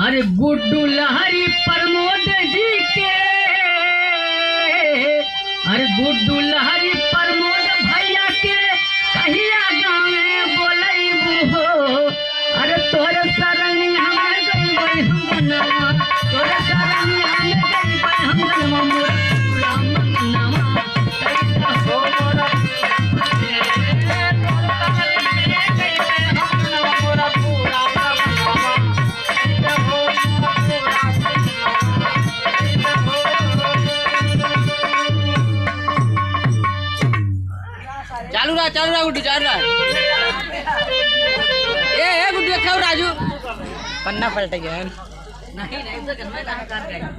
अरे गुड्डू लहरी प्रमोद जी के, अरे गुड्डू लहरी प्रमोद भैया के कहिया गाँव में बोलैबू हो। अरे तोरे सरनी हमें गई बड़ी हम बनवा, तोरे सरनी हमें गई बड़ी हम बनवा, मोरा पूरा मनवा कैसा हो मोरा चालू रहा गुड्डू चालू रहा। ए गुड्डू खाओ राजू पन्ना पलट गया। नहीं नहीं तो करना है।